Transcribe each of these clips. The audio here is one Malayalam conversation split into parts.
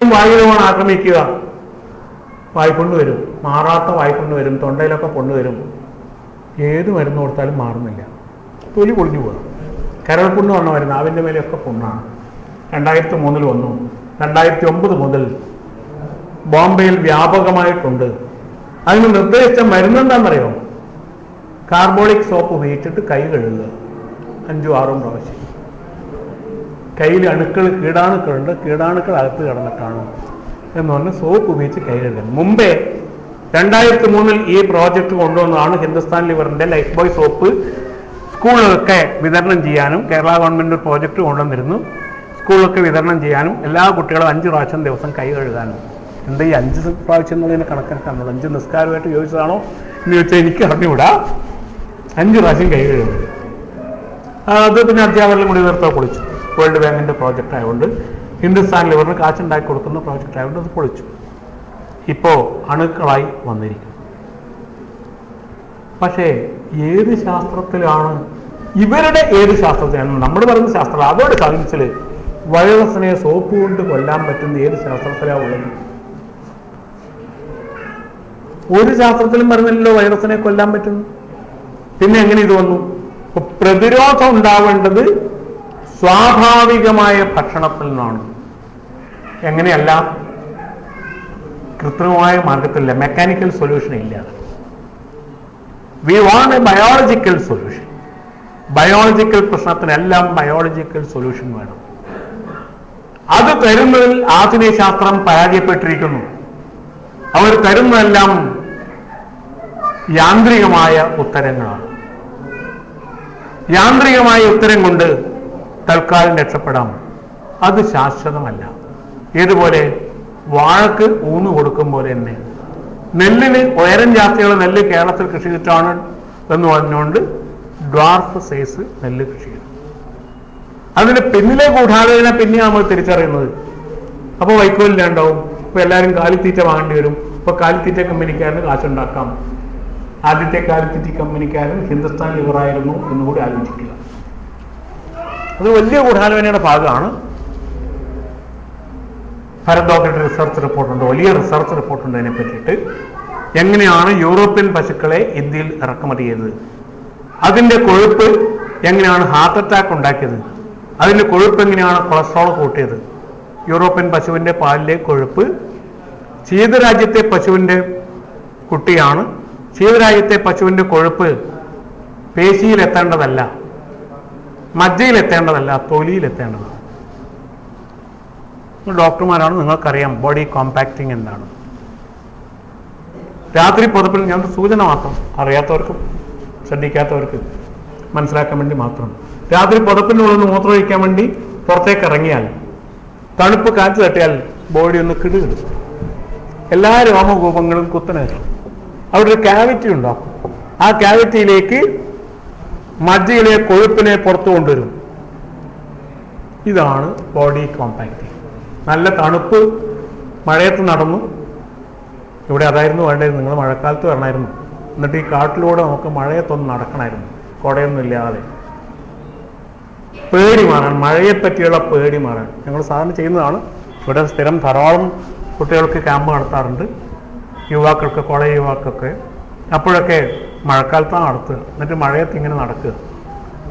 വായുരോഗമാണ് ആക്രമിക്കുക. വായ്പുണ്ണ് വരും, മാറാത്ത വായ്പുണ്ണ് വരും, തൊണ്ടയിലൊക്കെ പൊണ്ണ് വരും. ഏത് മരുന്ന് കൊടുത്താലും മാറുന്നില്ല, തൊലി പൊളിഞ്ഞു പോകും. കരൾപുണ്ണ് പറഞ്ഞ മരുന്ന്, നാവിൻ്റെ മേലെയൊക്കെ പുണ്ണാണ്. 2003 വന്നു. 2009 മുതൽ ബോംബെയിൽ വ്യാപകമായിട്ടുണ്ട്. അതിന് നിർദ്ദേശിച്ച മരുന്നെന്താണെന്നറിയോ? കാർബോളിക് സോപ്പ് ഉപയോഗിച്ചിട്ട് കൈ കഴുകുക 5-6 പ്രാവശ്യം. കയ്യിൽ കീടാണുക്കളുണ്ട്, കീടാണുക്കൾ അകത്ത് കിടന്നിട്ടാണ് എന്ന് പറഞ്ഞ് സോപ്പ് ഉപയോഗിച്ച് കൈ കഴുകുക. മുമ്പേ 2003 ഈ പ്രോജക്റ്റ് കൊണ്ടുവന്നതാണ് ഹിന്ദുസ്ഥാൻ ലിവറിന്റെ ലൈഫ് ബോയ് സോപ്പ് സ്കൂളിലൊക്കെ വിതരണം ചെയ്യാനും. കേരള ഗവൺമെന്റ് ഒരു പ്രോജക്റ്റ് കൊണ്ടുവന്നിരുന്നു, സ്കൂളിലൊക്കെ വിതരണം ചെയ്യാനും എല്ലാ കുട്ടികളും 5 പ്രാവശ്യം ദിവസം കൈ കഴുകാനും. എന്താ ഈ 5 പ്രാവശ്യം എന്നുള്ളതിനെ കണക്കാക്കാനുള്ളത്? 5 നിസ്കാരമായിട്ട് ചോദിച്ചതാണോ എന്ന് ചോദിച്ചാൽ എനിക്ക് അറിഞ്ഞുകൂടാ. 5 പ്രാവശ്യം കൈ കഴുകുന്നത് അത് പിന്നെ അധ്യാപകരും കൂടി നിർത്താൻ പൊളിച്ചു. വേൾഡ് ബാങ്കിന്റെ പ്രോജക്റ്റ് ആയതുകൊണ്ട്, ഹിന്ദുസ്ഥാൻ ലിവറിന് കാശുണ്ടാക്കി കൊടുക്കുന്ന പ്രോജക്റ്റ് ആയതുകൊണ്ട് അത് പൊളിച്ചു. ഇപ്പോൾ അണുക്കളായി വന്നിരിക്കും. പക്ഷേ ഏത് ശാസ്ത്രത്തിലാണ് ഇവരുടെ ഏത് ശാസ്ത്രത്തിലാണ് നമ്മൾ പറയുന്ന ശാസ്ത്രം? അതോടെ സയൻസിൽ വൈറസിനെ സോപ്പ് കൊണ്ട് കൊല്ലാൻ പറ്റുന്ന ഏത് ശാസ്ത്രത്തിലാണ് ഉള്ളത്? ഒരു ശാസ്ത്രത്തിലും പറഞ്ഞില്ലല്ലോ വൈറസിനെ കൊല്ലാൻ പറ്റുന്നു. പിന്നെ എങ്ങനെ ഇത് വന്നു? പ്രതിരോധം ഉണ്ടാവേണ്ടത് സ്വാഭാവികമായ ഭക്ഷണത്തിൽ നിന്നാണ്. എങ്ങനെയല്ല, കൃത്രിമമായ മാർഗത്തിലില്ല, മെക്കാനിക്കൽ സൊല്യൂഷൻ ഇല്ല. We want a biological solution. Biological പ്രശ്നത്തിനെല്ലാം ബയോളജിക്കൽ സൊല്യൂഷൻ വേണം. അത് തരുന്നതിൽ ആധുനിക ശാസ്ത്രം പരാജയപ്പെട്ടിരിക്കുന്നു. അവർ തരുന്നതെല്ലാം യാന്ത്രികമായ ഉത്തരങ്ങളാണ്. യാന്ത്രികമായ ഉത്തരം കൊണ്ട് തൽക്കാലം രക്ഷപ്പെടാം, അത് ശാശ്വതമല്ല. ഏതുപോലെ വാഴക്ക് ഊന്ന് കൊടുക്കും പോലെ തന്നെ നെല്ലിന് ഉയരം ജാതിയുള്ള നെല്ല് കേരളത്തിൽ കൃഷി ചെയ്തിട്ടാണ് എന്ന് പറഞ്ഞുകൊണ്ട് ഡ്വാർഫ് സൈസ് നെല്ല് കൃഷി ചെയ്തു. അതിന് പിന്നിലെ ഗൂഢാലോചന പിന്നെയാണ് നമ്മൾ തിരിച്ചറിയുന്നത്. അപ്പോൾ വൈക്കോലില്ലാണ്ടാവും. ഇപ്പോൾ എല്ലാവരും കാലിത്തീറ്റ വാങ്ങേണ്ടി വരും. ഇപ്പോൾ കാലിത്തീറ്റ കമ്പനിക്കാരന് കാശുണ്ടാക്കാം. ആദ്യത്തെ കാലിത്തീറ്റ കമ്പനിക്കാരൻ ഹിന്ദുസ്ഥാൻ ലിവറായിരുന്നു എന്നുകൂടി ആലോചിക്കുക. അത് വലിയ ഗൂഢാലോചനയുടെ ഭാഗമാണ്. ഭരത് റിസർച്ച് റിപ്പോർട്ടുണ്ട്, വലിയ റിസർച്ച് റിപ്പോർട്ടുണ്ട് അതിനെ പറ്റിയിട്ട്. എങ്ങനെയാണ് യൂറോപ്യൻ പശുക്കളെ ഇന്ത്യയിൽ ഇറക്കുമതി ചെയ്തത്, അതിൻ്റെ കൊഴുപ്പ് എങ്ങനെയാണ് ഹാർട്ട് അറ്റാക്ക് ഉണ്ടാക്കിയത്, അതിൻ്റെ കൊഴുപ്പ് എങ്ങനെയാണ് കൊളസ്ട്രോൾ കൂട്ടിയത്. യൂറോപ്യൻ പശുവിൻ്റെ പാലിലെ കൊഴുപ്പ് ശീതരാജ്യത്തെ പശുവിൻ്റെ കുട്ടിയാണ്. ശീതരാജ്യത്തെ പശുവിൻ്റെ കൊഴുപ്പ് പേശിയിലെത്തേണ്ടതല്ല, മജ്ജയിലെത്തേണ്ടതല്ല, തൊലിയിലെത്തേണ്ടതാണ്. ഡോക്ടർമാരാണ്, നിങ്ങൾക്കറിയാം ബോഡി കോമ്പാക്റ്റിംഗ് എന്താണ്. രാത്രി പുതപ്പിൽ ഞാൻ സൂചന മാത്രം, അറിയാത്തവർക്ക് ശ്രദ്ധിക്കാത്തവർക്ക് മനസ്സിലാക്കാൻ വേണ്ടി മാത്രം. രാത്രി പുതപ്പിനുള്ളിൽ നിന്ന് മൂത്രമൊഴിക്കാൻ വേണ്ടി പുറത്തേക്ക് ഇറങ്ങിയാൽ തണുപ്പ് കാറ്റ് തട്ടിയാൽ ബോഡി ഒന്ന് കിടുകിടും, എല്ലാ രോമകൂപങ്ങളും കുത്തനേറും. അവിടെ ഒരു ക്യാവിറ്റി ഉണ്ടാക്കും. ആ ക്യാവിറ്റിയിലേക്ക് മജ്ജയിലെ കൊഴുപ്പിനെ പുറത്തു കൊണ്ടുവരും. ഇതാണ് ബോഡി കോമ്പാക്റ്റിംഗ്. നല്ല തണുപ്പ്, മഴയത്ത് നടന്നു. ഇവിടെ അതായിരുന്നു വേണ്ടത്. നിങ്ങൾ മഴക്കാലത്ത് വരണമായിരുന്നു. എന്നിട്ട് ഈ കാട്ടിലൂടെ നമുക്ക് മഴയത്തൊന്ന് നടക്കണമായിരുന്നു, കുടയൊന്നും ഇല്ലാതെ. പേടി മാറാൻ, മഴയെപ്പറ്റിയുള്ള പേടി മാറാൻ ഞങ്ങൾ സാധാരണ ചെയ്യുന്നതാണ്. ഇവിടെ സ്ഥിരം ധാരാളം കുട്ടികൾക്ക് ക്യാമ്പ് നടത്താറുണ്ട്, യുവാക്കൾക്ക്, കോളേജ് യുവാക്കൾക്ക്. അപ്പോഴൊക്കെ മഴക്കാലത്താണ് നടത്തുക. എന്നിട്ട് മഴയത്ത് ഇങ്ങനെ നടക്കുക,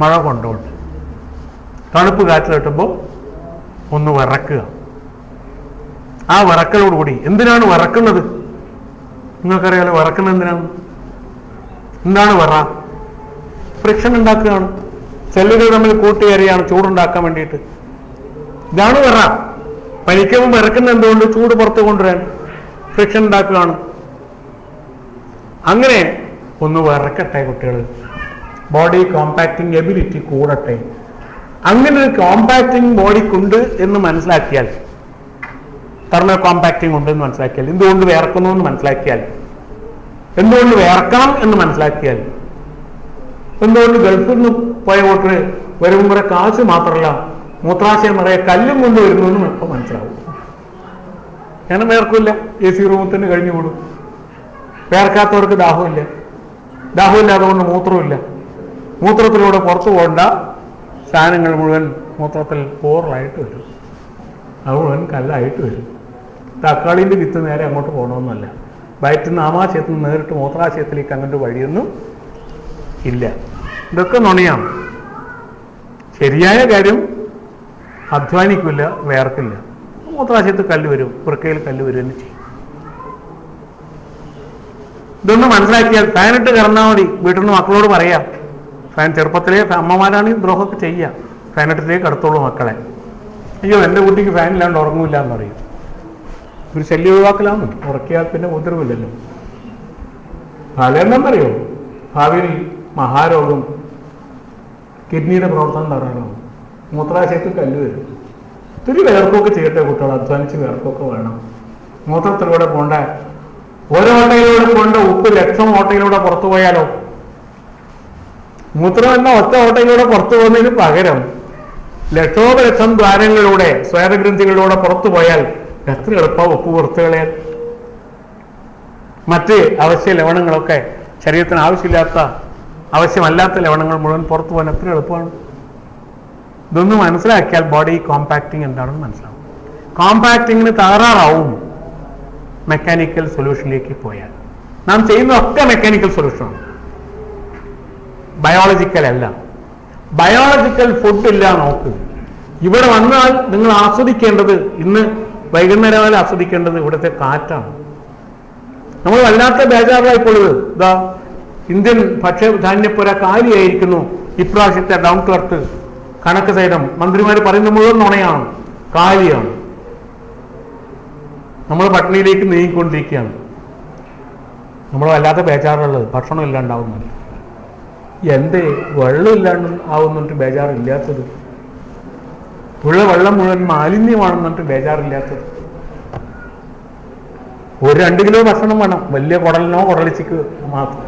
മഴ കൊണ്ടുകൊണ്ട് തണുപ്പ് കാറ്റ് തട്ടുമ്പോൾ ഒന്ന് വിറക്കുക. ആ വിറക്കലോടുകൂടി, എന്തിനാണ് വിറക്കുന്നത്? നിങ്ങൾക്കറിയാലോ വിറക്കുന്നത് എന്തിനാണ്? എന്താണ് വിറ? ഫ്രിക്ഷൻ ഉണ്ടാക്കുകയാണ്. സെല്ലുകൾ തമ്മിൽ കൂട്ടിയേറിയാണ് ചൂടുണ്ടാക്കാൻ വേണ്ടിയിട്ട്. ഇതാണ് വിറ. പനിക്കുമ്പോൾ വിറക്കുന്ന എന്തുകൊണ്ട്? ചൂട് പുറത്ത് കൊണ്ടുവരാൻ, ഫ്രിക്ഷൻ ഉണ്ടാക്കുകയാണ്. അങ്ങനെ ഒന്ന് വിറക്കട്ടെ കുട്ടികൾ, ബോഡി കോമ്പാക്റ്റിംഗ് എബിലിറ്റി കൂടട്ടെ. അങ്ങനെ ഒരു കോമ്പാക്റ്റിംഗ് ബോഡിക്കുണ്ട് എന്ന് മനസ്സിലാക്കിയാൽ, തെർമൽ കോമ്പാക്റ്റിംഗ് ഉണ്ട് എന്ന് മനസ്സിലാക്കിയാൽ, എന്തുകൊണ്ട് വിയർക്കുന്നു എന്ന് മനസ്സിലാക്കിയാൽ, എന്തുകൊണ്ട് വിയർക്കണം എന്ന് മനസ്സിലാക്കിയാൽ, എന്തുകൊണ്ട് ഗൾഫിൽ നിന്ന് പോയ വോട്ടർ വരുമ്പോൾ കാശ് മാത്രമല്ല മൂത്രാശയം നിറയെ കല്ലും കൊണ്ട് വരുന്നു എന്ന് ഇപ്പം മനസ്സിലാവും. ഞാൻ വിയർക്കില്ല, AC റൂമിൽ തന്നെ കഴിഞ്ഞു കൂടും. വിയർക്കാത്തവർക്ക് ദാഹമില്ല, ദാഹമില്ലാത്തതുകൊണ്ട് മൂത്രമില്ല. മൂത്രത്തിലൂടെ പുറത്തു പോകേണ്ട സാധനങ്ങൾ മുഴുവൻ മൂത്രത്തിൽ പോറലായിട്ട് വരും, അത് മുഴുവൻ കല്ലായിട്ട് വരും. തക്കാളിൻ്റെ വിത്ത് നേരെ അങ്ങോട്ട് പോകണമെന്നല്ല. വയറ്റിൽ നിന്ന് ആമാശയത്തിൽ നിന്ന് നേരിട്ട് മൂത്രാശയത്തിലേക്ക് അങ്ങോട്ട് വഴിയൊന്നും ഇല്ല. ഇതൊക്കെ നുണയാണ്. ശരിയായ കാര്യം അധ്വാനിക്കില്ല, വേർക്കില്ല. മൂത്രാശയത്തിൽ കല്ല് വരും, വൃക്കയിൽ കല്ല് വരും എന്ന് ചെയ്യും. ഇതൊന്ന് മനസ്സിലാക്കിയാൽ ഫാനിട്ട് കിടന്നാൽ മതി. വീട്ടിൽ നിന്ന് മക്കളോട് പറയാം, ഫാൻ ചെറുപ്പത്തിലേ അമ്മമാരാണ് ഈ ദ്രോഹമൊക്കെ ചെയ്യുക. ഫാനിട്ടിലേക്ക് കിടത്തോളൂ മക്കളെ. അയ്യോ എൻ്റെ കുട്ടിക്ക് ഫാനില്ലാണ്ട് ഉറങ്ങില്ല എന്ന് പറയും. ഒരു ശല്യം ഒഴിവാക്കലാന്ന്. ഉറക്കിയാൽ പിന്നെ ഉപദ്രവമില്ലല്ലോ. ഫലം എന്താണെന്നറിയോ? ഭാവിയിൽ മഹാരോഗം, കിഡ്നിയുടെ പ്രവർത്തനം തകരാറാവും, മൂത്രാശയത്തിൽ കല്ല് വരും. ഇത്തിരി വേർക്കൊക്കെ ചെയ്യട്ടെ കുട്ടികൾ, അധ്വാനിച്ച് വേർക്കൊക്കെ വേണം. മൂത്രത്തിലൂടെ പോണ്ട, ഓരോ ഓട്ടയിലൂടെ പോണ്ട ഉപ്പ് ലക്ഷം ഓട്ടയിലൂടെ പുറത്തു പോയാലോ? മൂത്രം എന്ന ഒറ്റ ഓട്ടയിലൂടെ പുറത്തു പോകുന്നതിന് പകരം ലക്ഷോപലക്ഷം ദ്വാരങ്ങളിലൂടെ, സ്വേദഗ്രന്ഥികളിലൂടെ പുറത്തു പോയാൽ എത്ര എളുപ്പം ഉപ്പ് പുറത്തു കളയാൻ. മറ്റ് അവശ്യ ലവണങ്ങളൊക്കെ, ശരീരത്തിന് ആവശ്യമില്ലാത്ത ആവശ്യമല്ലാത്ത ലവണങ്ങൾ മുഴുവൻ പുറത്തു പോകാൻ എത്ര എളുപ്പമാണ്. ഇതൊന്ന് മനസ്സിലാക്കിയാൽ ബോഡി കോമ്പാക്റ്റിംഗ് എന്താണെന്ന് മനസ്സിലാവും. കോമ്പാക്റ്റിങ്ങിന് തകരാറാവും മെക്കാനിക്കൽ സൊല്യൂഷനിലേക്ക് പോയാൽ. നാം ചെയ്യുന്നതൊക്കെ മെക്കാനിക്കൽ സൊല്യൂഷനാണ്, ബയോളജിക്കൽ അല്ല. ബയോളജിക്കൽ ഫുഡ് ഇല്ല. നോക്ക്, ഇവിടെ വന്നാൽ നിങ്ങൾ ആസ്വദിക്കേണ്ടത്, ഇന്ന് വൈകുന്നേരം വരെ ആസ്വദിക്കേണ്ടത് ഇവിടുത്തെ കാറ്റാണ്. നമ്മൾ വല്ലാത്ത ബേജാറിലായിപ്പോളത്. ഇതാ ഇന്ത്യൻ ഭക്ഷ്യധാന്യപ്പുര കാലിയായിരിക്കുന്നു. ഇപ്രാവശ്യത്തെ ഡൗൺ ക്ലർക്ക് കണക്ക് സഹിതം മന്ത്രിമാർ പറയുന്ന മുഴുവൻ നുണയാണ്, കാലിയാണ്. നമ്മൾ പട്ടിണിയിലേക്ക് നീങ്ങിക്കൊണ്ടിരിക്കുകയാണ്. നമ്മൾ വല്ലാത്ത ബേജാറുള്ളത് ഭക്ഷണം ഇല്ലാണ്ടാവുന്നുണ്ട്. എന്തേ വെള്ളം ഇല്ലാണ്ട് ആവുന്നിട്ട് ബേജാറില്ലാത്തത്? ഉള്ള വെള്ളം മുഴുവൻ മാലിന്യമാണെന്നിട്ട് ബേജാറില്ലാത്തത്? ഒരു 2 കിലോ ഭക്ഷണം വേണം, വലിയ കുടലിനോ കുടലിച്ചിക്ക് മാത്രം.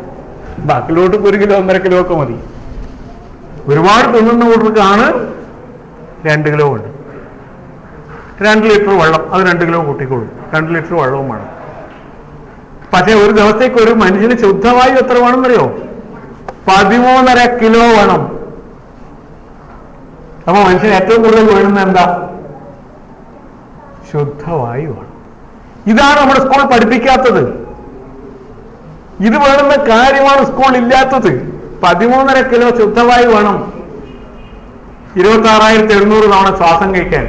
ബാക്കിലോട്ട് 1 കിലോ 1.5 കിലോ ഒക്കെ മതി. ഒരുപാട് തിന്നുന്ന കൂട്ടർക്കാണ് 2 കിലോ ഉണ്ട്. 2 ലിറ്റർ വെള്ളം, അത് 2 കിലോ കൂട്ടിക്കോളും. 2 ലിറ്റർ വെള്ളവും വേണം. പക്ഷേ ഒരു ദിവസത്തേക്ക് ഒരു മനുഷ്യന് ശുദ്ധവായു എത്ര വേണമെന്നറിയോ? 13.5 കിലോ വേണം. അപ്പൊ മനുഷ്യന് ഏറ്റവും കൂടുതൽ വേണ്ടുന്ന എന്താ? ശുദ്ധവായുവാണ്. ഇതാണ് നമ്മുടെ സ്കൂൾ പഠിപ്പിക്കാത്തത്. ഇത് വേണമെന്ന കാര്യമാണ് സ്കൂൾ ഇല്ലാത്തത്. 13.5 കിലോ ശുദ്ധവായു വേണം 26,700 തവണ ശ്വാസം കഴിക്കാൻ.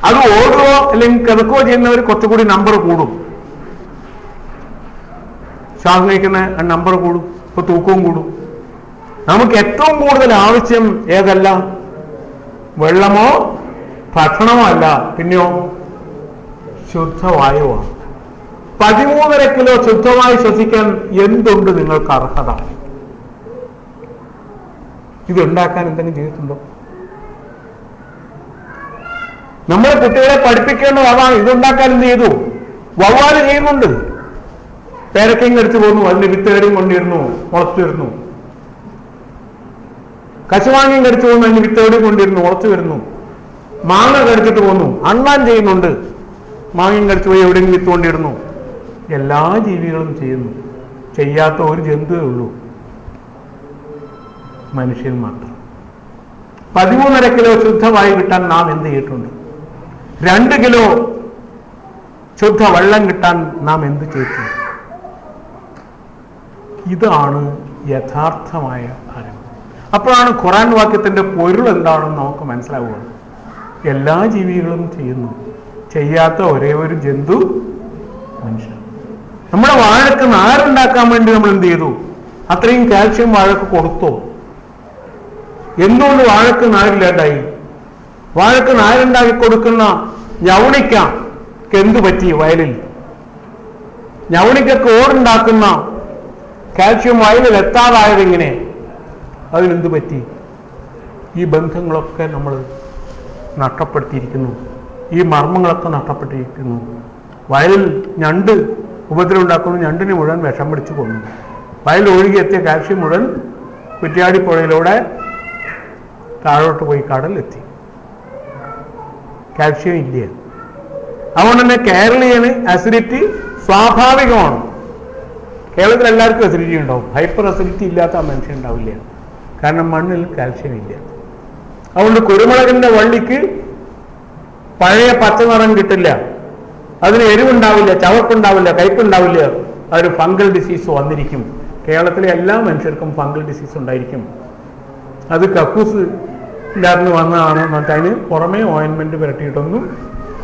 അത് ഓടുകയോ അല്ലെങ്കിൽ കിടക്കുകയോ ചെയ്യുന്നവർ കുറച്ചുകൂടി നമ്പർ കൂടും. ശ്വാസം കഴിക്കുന്ന നമ്പർ കൂടും, ഇപ്പൊ തൂക്കവും കൂടും. നമുക്ക് ഏറ്റവും കൂടുതൽ ആവശ്യം ഏതല്ല? വെള്ളമോ ഭക്ഷണമോ അല്ല, പിന്നെയോ ശുദ്ധവായുവാണ്. 13.5 കിലോ ശുദ്ധവായു ശ്വസിക്കാൻ എന്തുണ്ട് നിങ്ങൾക്ക് അർഹത? ഇതുണ്ടാക്കാൻ എന്തെങ്കിലും ചെയ്തിട്ടുണ്ടോ? നമ്മളെ കുട്ടികളെ പഠിപ്പിക്കേണ്ടത് അതാണ്. ഇതുണ്ടാക്കാൻ എന്ത് ചെയ്തു? വവ്വാല് ചെയ്യുന്നുണ്ട്. പേരക്കയും കടിച്ചു പോന്നു, അതിന് വിത്തേടിയും കൊണ്ടിരുന്നു, മുളച്ചു വരുന്നു. കശുമാങ്ങയും കടിച്ചു പോകുന്നു, അതിന് വിത്തേടിയും കൊണ്ടിരുന്നു, മുളച്ചു വരുന്നു. മാങ്ങ കടിച്ചിട്ട് പോന്നു, അണ്ണാൻ ചെയ്യുന്നുണ്ട്. മാങ്ങയും കടിച്ചു പോയി എവിടെയെങ്കിലും വിത്തുകൊണ്ടിരുന്നു. എല്ലാ ജീവികളും ചെയ്യുന്നു. ചെയ്യാത്ത ഒരു ജന്തുവേ ഉള്ളൂ, മനുഷ്യൻ മാത്രം. 13.5 കിലോ ശുദ്ധവായു കിട്ടാൻ നാം എന്ത് ചെയ്തിട്ടുണ്ട്? 2 കിലോ ശുദ്ധ വെള്ളം കിട്ടാൻ നാം എന്ത് ചെയ്തിട്ടുണ്ട്? ഇതാണ് യഥാർത്ഥമായ അറിവ്. അപ്പോഴാണ് ഖുർആൻ വാക്യത്തിന്റെ പൊരുൾ എന്താണെന്ന് നമുക്ക് മനസ്സിലാവുക. എല്ലാ ജീവികളും ചെയ്യുന്നു, ചെയ്യാത്ത ഒരേ ഒരു ജന്തു മനുഷ്യൻ. നമ്മുടെ വാഴക്ക് നാരുണ്ടാക്കാൻ വേണ്ടി നമ്മൾ എന്ത് ചെയ്തു? അത്രയും കാൽഷ്യം വാഴക്ക് കൊടുത്തോ? എന്തുകൊണ്ട് വാഴക്ക് നാരില്ലാണ്ടായി? വാഴക്ക് നാരുണ്ടാക്കി കൊടുക്കുന്ന ഞവണിക്ക് എന്തു പറ്റി? വയലിൽ ഞവണിക്കൊക്കെ ഓടുണ്ടാക്കുന്ന കാൽഷ്യം വയലിൽ എത്താതായതെങ്ങനെ? അതിനെന്തു പറ്റി? ഈ ബന്ധങ്ങളൊക്കെ നമ്മൾ നഷ്ടപ്പെടുത്തിയിരിക്കുന്നു. ഈ മർമ്മങ്ങളൊക്കെ നഷ്ടപ്പെട്ടിരിക്കുന്നു. വയലിൽ ഞണ്ട് ഉപദ്രവം ഉണ്ടാക്കുന്നു, ഞണ്ടിന് മുഴുവൻ വിഷം പിടിച്ചു കൊന്നു. വയലിൽ ഒഴുകിയെത്തിയ കാൽഷ്യം മുഴുവൻ കുറ്റ്യാടിപ്പുഴയിലൂടെ താഴോട്ട് പോയി കടലെത്തി. കാൽഷ്യം ഇല്ല. അതുകൊണ്ട് തന്നെ കേരളീയന് അസിഡിറ്റി സ്വാഭാവികമാണ്. കേരളത്തിൽ എല്ലാവർക്കും അസിഡിറ്റി ഉണ്ടാവും. ഹൈപ്പർ അസിഡിറ്റി ഇല്ലാത്ത മനുഷ്യൻ ഉണ്ടാവില്ല. കാരണം മണ്ണിൽ കാൽഷ്യം ഇല്ല. അതുകൊണ്ട് കുരുമുളകിന്റെ വള്ളിക്ക് പഴയ പച്ച നിറം കിട്ടില്ല, അതിന് എരിവുണ്ടാവില്ല, ചവപ്പുണ്ടാവില്ല, കയ്പുണ്ടാവില്ല. അതൊരു ഫംഗൽ ഡിസീസ് വന്നിരിക്കും. കേരളത്തിലെ എല്ലാ മനുഷ്യർക്കും ഫംഗൽ ഡിസീസ് ഉണ്ടായിരിക്കും. അത് കക്കൂസ് ഇല്ലാതെ വന്നതാണ് എന്നിട്ട് അതിന് പുറമേ ഓയിൻമെന്റ് പുരട്ടിയിട്ടൊന്നും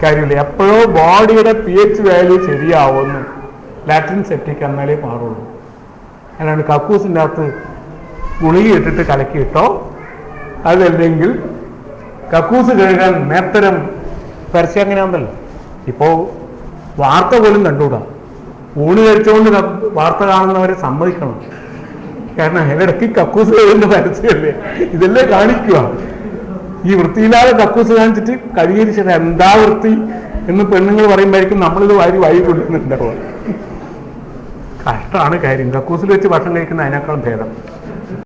കാര്യമില്ല. എപ്പോഴോ ബോഡിയുടെ pH വാല്യൂ ശരിയാവുന്നു, ലാറ്റിൻ സെപ്റ്റിക് എന്നാലേ മാറുള്ളൂ. അല്ലാണ്ട് കക്കൂസിൻ്റെ അകത്ത് ഗുളിക ഇട്ടിട്ട് കലക്കിയിട്ടോ, അതല്ലെങ്കിൽ കക്കൂസ് കഴുകാൻ മേത്തരം പരസ്യം അങ്ങനെയാണല്ലോ. ഇപ്പോൾ വാർത്ത പോലും കണ്ടുകൂടാ. ഊണ് കഴിച്ചുകൊണ്ട് വാർത്ത കാണുന്നവരെ സമ്മതിക്കണം. കാരണം ഇടയ്ക്ക് കക്കൂസ് കഴുകുന്ന പരസ്യമല്ലേ, ഇതെല്ലാം കാണിക്കുക. ഈ വൃത്തിയില്ലാതെ കക്കൂസ് കാണിച്ചിട്ട് കഴിയിരിച്ചത് എന്താ വൃത്തി എന്ന് പെണ്ണുങ്ങൾ പറയുമ്പോഴേക്കും നമ്മളിത് വാരി കൊള്ളുന്നുണ്ടാവുക. കഷ്ടമാണ് കാര്യം. കക്കൂസിൽ വെച്ച് ഭക്ഷണം കഴിക്കുന്ന അതിനേക്കാളും ഭേദം.